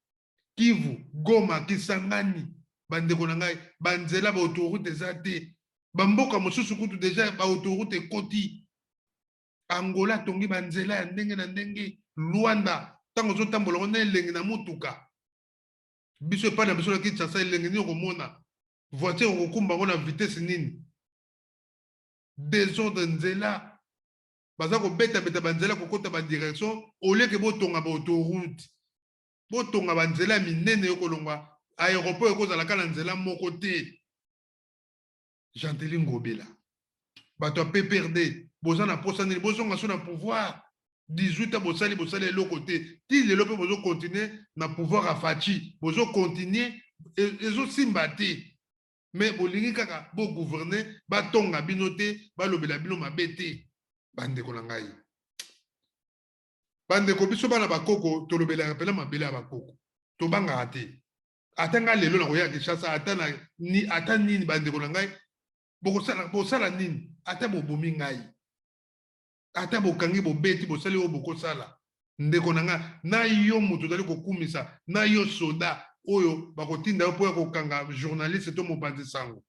Kivu Goma Kisangani bandeko na ngai banzela ba autoroute eza te bamboka mosusu kutu deja ba autoroute koti Angola tongi banzela ya ndenge na ndenge Luanda tango zotambola na elengi na mutuka biso epa na biso na Kinshasa elengi ni komona voiture kokumba ngo na vitesse nini désordre nzela baza kobeta banzela kokota ba direction oleke botonga ba autoroute botonga banzela minene yokolongwa aéroport ekozalaka na nzela moko te Janteli Ngobela bato ya PPRD boza na posa nini bozonga so na pouvoir 18 ans bosali eloko te ti lelo mpe bozo continuer na pouvoir a Faci bozo continuer ezosimba te mais bolingi kaka bo gouverner batonga bino te balobela bino mabe te bandeko na ngai bandeko biso bana bakoko tolobela pela mabele ya bakoko tobanga te atanga lelo na koya Kinshasa ata nini bandeko na ngai bosala nini ata bobomi ngai ata bokangi bobeti bosali oyo bokosala ndeko na ngai na yo moto ozali kokumisa na yo soda oyo bakotinda yo mpo ya kokanga journaliste to mopanzi sango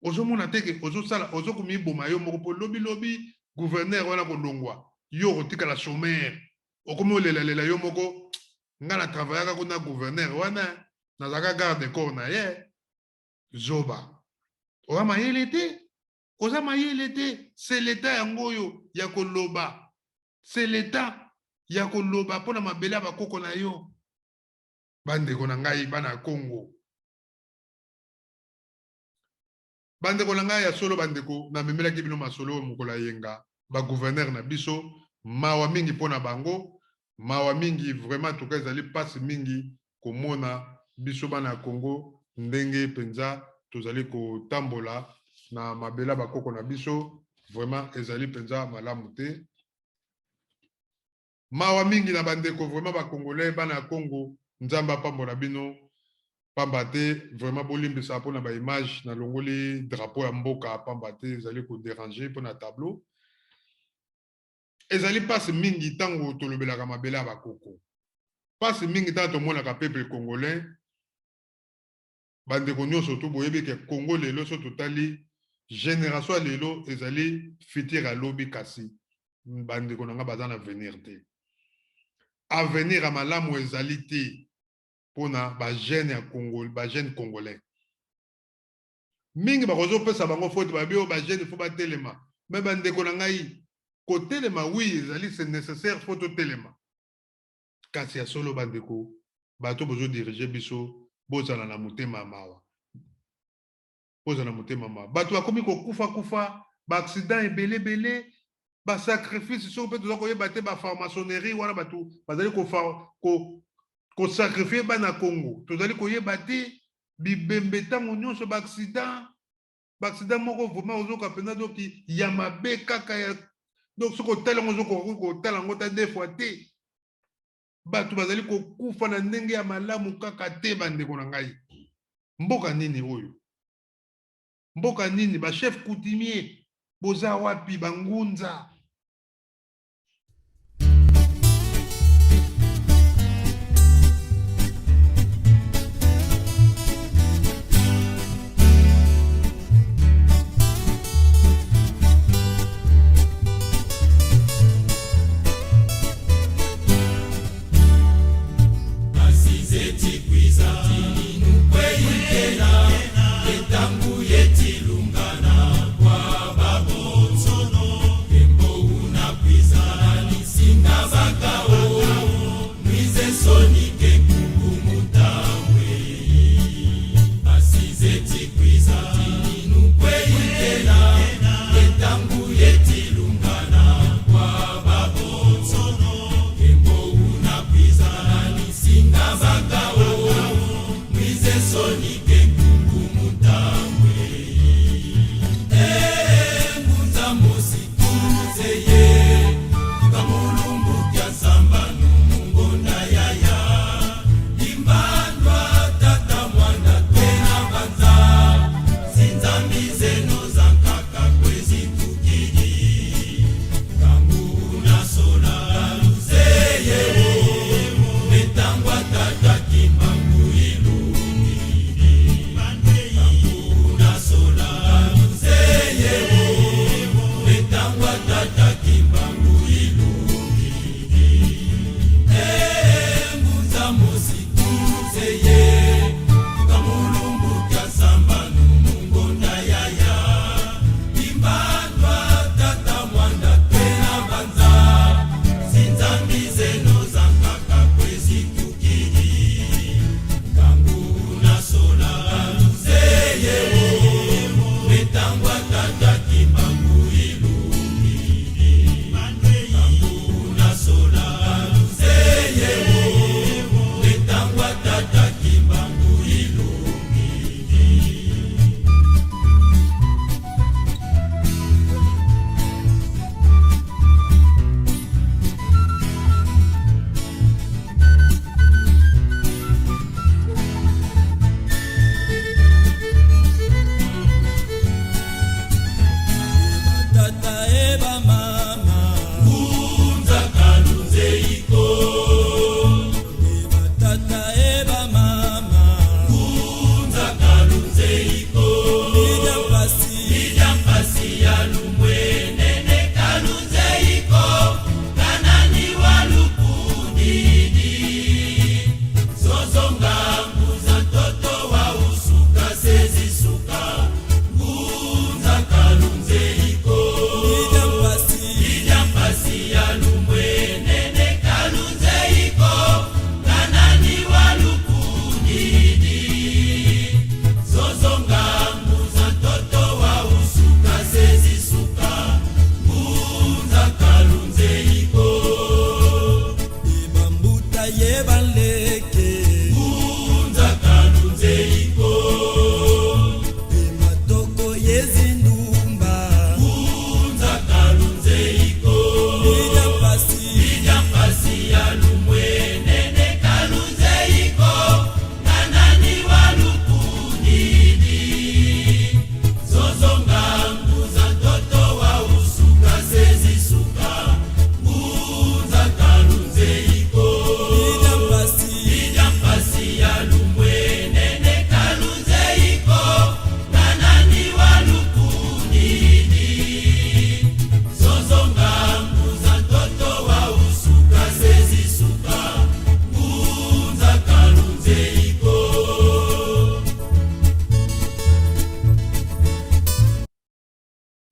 ozomona teke ozosala ozokomiboma yo moko mpo lobilobi gouverneur wana kolongwa yo kotikala chômeur okomi olelalela yo moko nga na travaillaka kuna gouverneur wana nazalaka garde corps na ye zoba oza mayele te c'est l'état yango oyo ya koloba c'est l'état ya koloba mpona mabele ya bakoko na yo bandeko na ngai bana Congo bandeko na ngai ya solo bandeko na memelaki bino masolo mokolo yenga ba gouverneur na biso mawa mingi mpona bango mawa mingi vraiment toka ezali pasi mingi komona biso bana Congo ndenge penza tozali kotambola na mabela bakoko na biso vraiment ezali penza malamu te mawa mingi na bandeko vraiment ba congolais bana Congo nzamba pambola bino pamba te vraiment bolimbisa mpona ba image na longoli drapeau ya mboka pamba te ezali ko déranger mpona tableau ezali pasi mingi tango tolobelaka mabele ya bakoko pasi mingi tango tomonaka peuple congolais bandeko nyonso to boyebi ke Congo lelo so totali génération ya lelo ezali futur ya lobi kasi bandeko na nga baza na avenir te avenir ya malamu ezali te mpona bagene ya Congo bagene congolais mingi bakozopesa bango faute babi oyo bagene fo batelema me bandeko na ngai kotelema oui ezali c'est nécessaire fo totelema kasi ya solo bandeko bato bozodirige biso bozala na motema mawa bozala motema mawa bato bakomi kokufa baaccident ebelebele basacrifice soko mpe toza koyeba te bafarmaçonnerie wana bato bazali kosacrifie bana Congo tozali koyeba te bibembe ntango nyonso baaccident moko vraiment ozoka mpenza doki ya mabe kaka ya donc soki otala yango ozokoki kotala yango ta deux fois te bato bazali kokufa na ndenge ya malamu kaka te bandeko na ngai mboka nini oyo mboka nini bachef coutumier boza wapi bangunza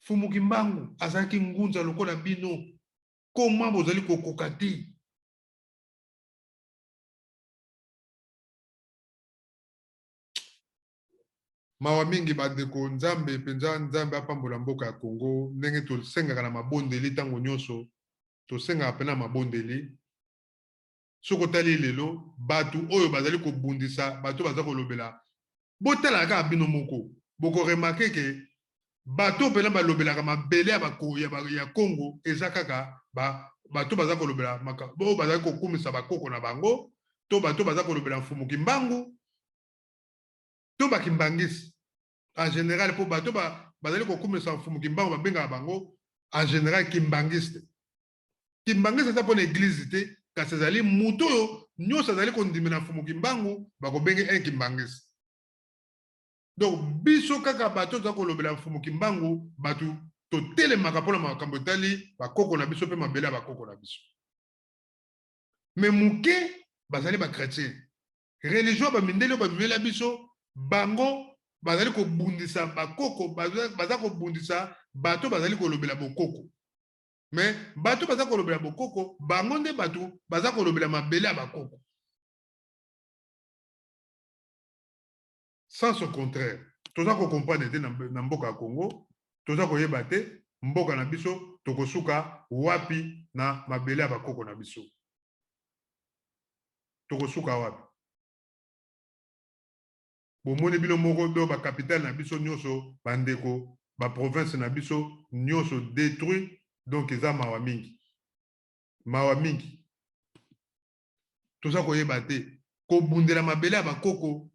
Fumuki Mbangu azalaki ngunza lokola bino koma bozali kokoka te. Mawa mingi bandeko nzambe penza nzambe apambola mboka ya Congo ndenge tosengaka na mabondeli ntango nyonso tosengaka pena mabondeli soko tali lelo batu oyo bazali kobundisa bato baza kolobela botala kaka bino moko boko remarke ke bato pena balobelaka mabele ya Congo eza kaka bato baza kolobela bo bazali kokumisa bakoko na bango to bato baza kolobela Fumuki Mbangu to bakimbangisi en général po bato bazali kokumisa Fumuki Mbangu babengaka bango en général kimbangiste. Kimbangiste eza pona église te kasi ezali mutu oyo nyonso azali kondimina Fumuki Mbangu bakobenge un kimbangiste. Donc biso kaka bato za kolobela Fumuki Mbangu batu totelemaka mpona makambo etali bakoko na biso mpe mabele ya bakoko na biso. Mais muke bazali bakretien religion bamindeli oyo bamimela biso bango bazali kobundisa bakoko baza kobundisa bato bazali kolobela bokoko. Mais bato baza kolobela bokoko bango nde bato baza kolobela mabele ya bakoko. Sans au contraire toza comprendre te na mboka ya Congo toza koyeba te mboka na biso tokosuka wapi na mabele ya bakoko na biso. Tokosuka wapi? bomoni bino moko do ba capitale na biso nyonso bandeko ba province na biso nyonso détruit donc eza mawa mingi toza koyeba te kobundela mabele ya bakoko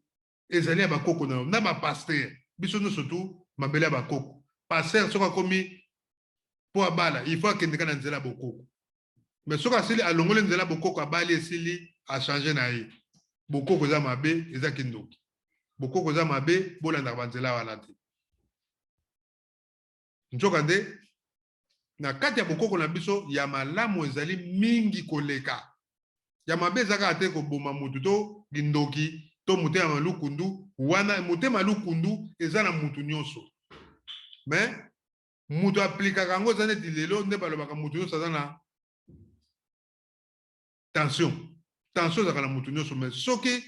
ezali ya bakoko na ba pasteur biso nyonso tu mabele ya bakoko pasteur soki akomi po abala il faut akendeka na nzela bokoko mais soki asili alongoli nzela bokoko abali esili achange na ye bokoko eza mabe eza kindoki bokoko eza mabe bolandaka banzela wana te nzoka nde na kati ya bokoko na biso ya malamu ezali mingi koleka ya mabe ezaka te koboma mutu to kindoki to motema malukundu wana motema malukundu eza na mutu nyonso mais mutu aplikaka yango eza neti lelo nde balobaka mutu nyonso aza na tension ezaka na mutu nyonso mais soki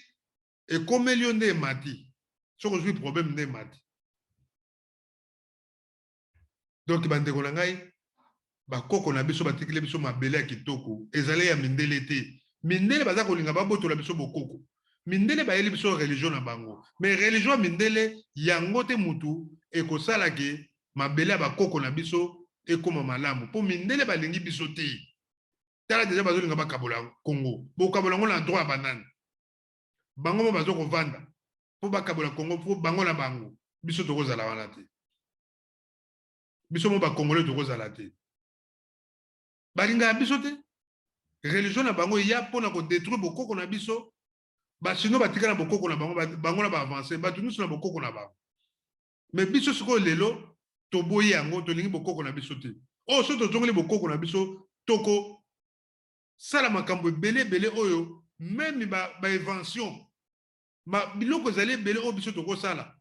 ekomeli yo nde emati soki ozwi problème nde emati donc bandeko na ngai bakoko na biso batikile biso mabele ya kitoko ezali ya mindele te mindele baza kolinga babotola biso bokoko mindele bayeli biso religion na bango mais religion ya mindele yango te mutu ekosalaki mabele ya bakoko na biso ekoma malamu mpo mindele balingi biso te tala deja bazolinga bakabola Congo bokabola ngo na droit ya banani bango mo bazo kovanda mpo bakabola Congo mpo bango na bango biso tokozala wana te biso mo bakongole tokozala te balingaka biso te religion na bango eya mpona kodétruire bokoko na biso bachino batika na bokoko na bango na baavance bato nyonso na bokoko na bango mais biso sikoyo lelo toboyi yango tolingi bokoko na biso te oyo so tozongeli bokoko na biso tokosala makambo ebele oyo meme bainvention biloko ezali ebele oyo biso tokosala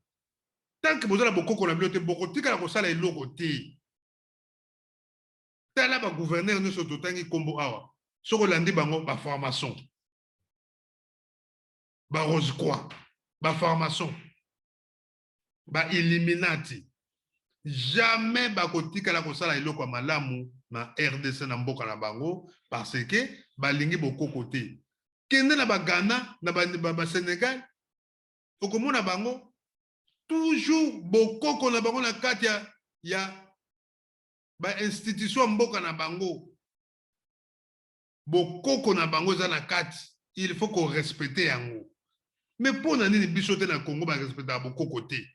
tanke bozala bokoko na bino te bokotikala kosala eloko te tala bagouverneur nyonso totangi nkombo awa soki olandi bango baformation barose-croix baformation bailluminati jamais bakotikala kosala eloko ya malamu na RDC na mboka na bango parce que balingi bokoko te kende na bagana na basénégal okomona bango toujours bokoko na bango na kati ya bainstitution mboka na bango bokoko na bango eza na kati il faut qu'on respecte yango mais mpo na nini biso te na Congo barespectaka bokoko te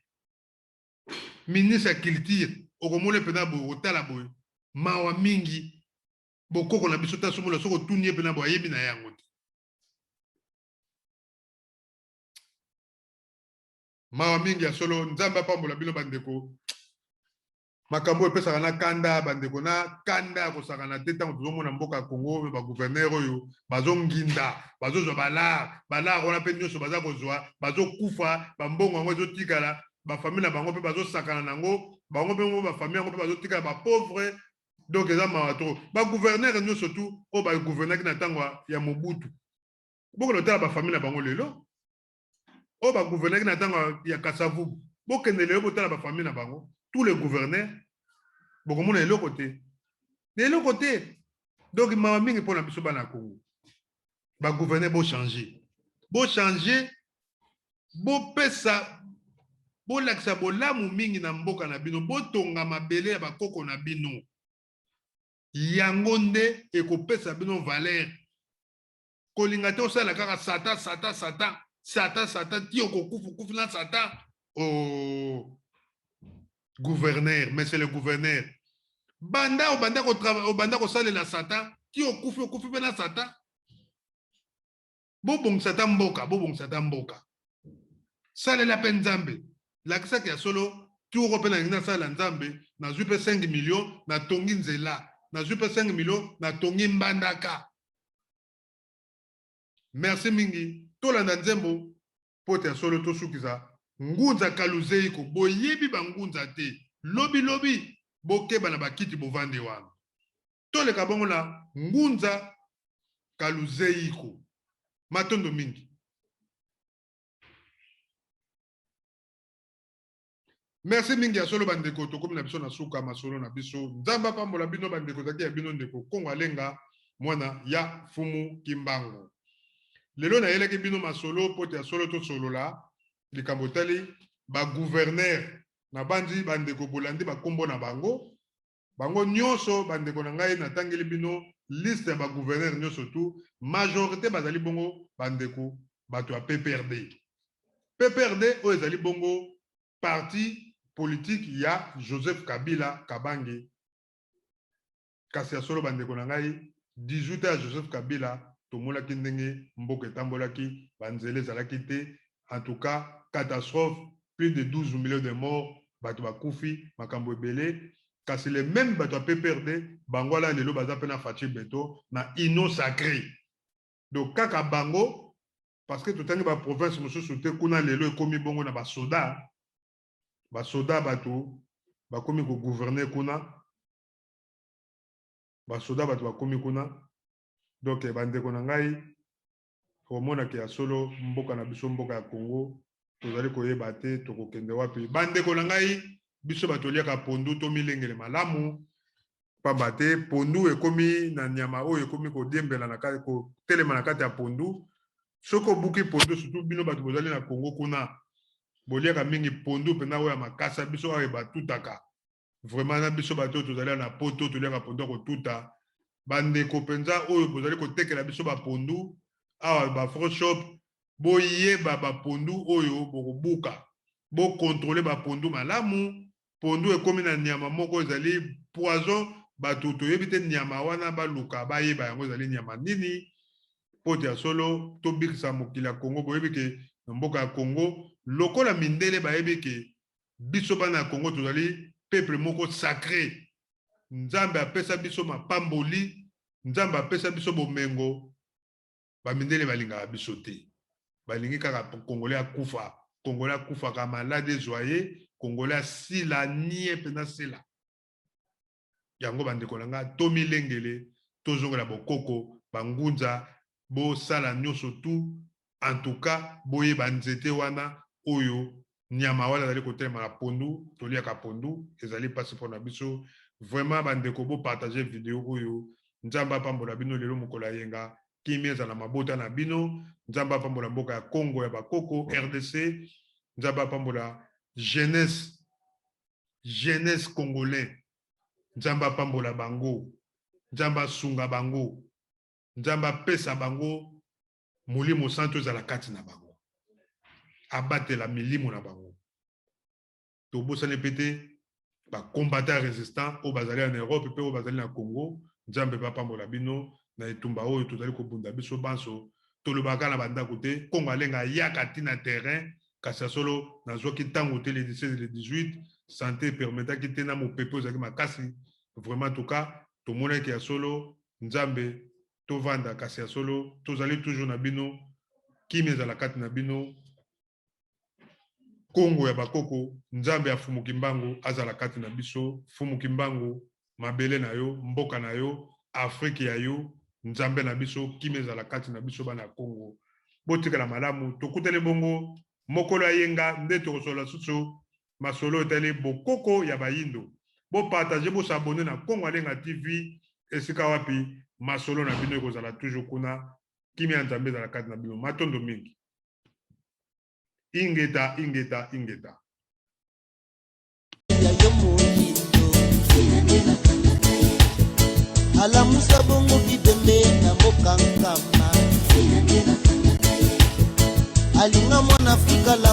ministre ya culture okomona mpena boye otala boye mawa mingi bokoko na biso ta somola soki otuni ye mpena boye ayebi na yango te mawa mingi ya solo nzambe apambola bino bandeko makambo epesaka na kanda bandeko na kanda ya kosakana te ntango tozomona mboka ya Congo bagouverneur oyo bazonginda bazozwa balar wana mpe nyonso baza kozwa bazokufa bambongo yango ezotikala bafamile na bango mpe bazosakana nango bango mpe bafamile yango mpe bazotikala bapauvre donc eza mawa tro bagouverneur nyonso tu oyo bagouvernaki na ntango ya Mobutu bokende otala bafamile na bango lelo oyo bagouvernaki na ntango ya Kasavubu bokende lelo botala bafamile na bango tous les gouverneurs bokomona eloko te donc mawa mingi mpona biso bana Congo bagouverneur bochange bopesa bolakisa bolamu mingi na mboka na bino botonga mabele ya bakoko na bino yango nde ekopesa bino valeur kolinga te osala kaka satan ti okokufu na satan gouverneur mais c'est le gouverneur obanda kosalela satan ti okufi mpe na satan bobongisa ta mboka salela mpe nzambe lakisaki ya solo ti oko mpe nalingi nasalela nzambe nazwi mpe 5 millions natongi nzela nazwi mpe 5 millions natongi mbandaka merci mingi tolanda nzembo pote ya solo tosukisa ngunza kaluzeiko boyebi bangunza te lobi bokeba na bakiti bovande wana toleka bongo na ngunza kaluzeiko matondo mingi merci mingi ya solo bandeko tokomi na biso na suka masolo na biso nzambe apambola bino bandeko zaki ya bino ndeko Kongo alenga mwana ya fumu kimbango lelo nayelaki bino masolo pote ya solo tosolola likambo tali ba gouverneur na bandi bandeko bolandi ba kombo na bango nyonso bandeko na ngai natangeli bino liste ya ba gouverneur nyonso tu majorité bazali bongo bandeko bato ya PPRD oyo ezali bongo parti politique ya Joseph Kabila Kabange kasi ya solo bandeko na ngai 18 ya Joseph Kabila tomonaki ndenge mboka etambolaki banzele ezalaki te. En tout cas, catastrophe, plus de 12 millions de morts, bato bakufi, makambo ebele. Kasi les mêmes bato à PPRD, bangola lelo baza pena fachi beto na ino sacré. Donc kaka bango, parce que tout le temps ba province mosusu te kuna lelo ekomi bongo na basoda bato bakomi ko gouverner kuna. Basoda bato bakomi kuna. Donc bandeko na ngai omona ke ya solo mboka na biso mboka ya Congo tozali koyeba te tokokende wapi bandeko na ngai biso batoliaka pondu to milengele malamu pamba te pondu ekomi na nyama oyo ekomi kodembela na kati ko telema na kati ya pondu soko buki pondu surtout bino bato bozali na Congo kuna boliaka mingi pondu pena oyo makasa biso ayo batutaka vraiment na biso bato tozali na poto toliaka pondu ko tuta bandeko penza oyo bozali kotekela biso ba pondu awa ba front shop boyeba ba pondu oyo bokobuka bo contrôler ba pondu malamu pondu ekomi na nyama moko ezali poison bato toyebi te nyama wana baluka bayeba yango ezali nyama nini poti ya solo to bikisa mokili ya Congo boyebi ke mboka ya Congo lokola mindele bayebi ke biso bana ya Congo tozali peuple moko sacré nzambe apesa biso mapamboli nzambe apesa biso bomengo bamindele balinga biso te balingi kaka congolais akufa ka malade joyeux congolais sila nie pena sila yango bandeko nanga to milengele tozongela bokoko bangunza bo sala nyonso tu en tout cas boye banzete wana oyo nyama wana zali kotelema na pondu toliaka pondu ezali pasi mpona biso vraiment bandeko bo partager vidéo oyo nzamba apambola bino lelo mokolo yenga kimia za na mabota na bino nzamba apambola mboka ya Congo ya bakoko RDC nzamba apambola jeunesse congolais nzamba apambola bango nzamba sunga bango nzamba pesa bango mulimo santo ezala kati na bango abatela milimo na bango tobosani pete ba combattant résistant au bazali en Europe pe au bazali na Congo nzambe bapambola bino na etumba oyo tozali kobunda biso banso tolobaka na bandako te Congo alenga yaka tina terrain kasi solo nazwaki ntango te le 17 et le 18 santé permetaki te na mopepe ozalaki makasi vraiment tout cas tomonaki ya solo nzambe tovanda kasi ya solo tozali toujours na bino kimi ezala kati na bino Congo ya bakoko nzambe afumuki mbangu azala kati na biso fumuki mbangu mabele na yo mboka na yo Afrique ya yo nzambe na biso kimi ezala kati na biso bana Congo botikala malamu tokutele bongo mokolo ayenga nde tokosola susu masolo etali bokoko ya bayindo bo partager bo s'abonner na Congo Alenga TV esika wapi masolo na bino ekozala toujours kuna kimi ya nzambe ezala kati na bino matondo mingi ingeta alamusa bongo bidembe na mokankama alinga mwana Afrika la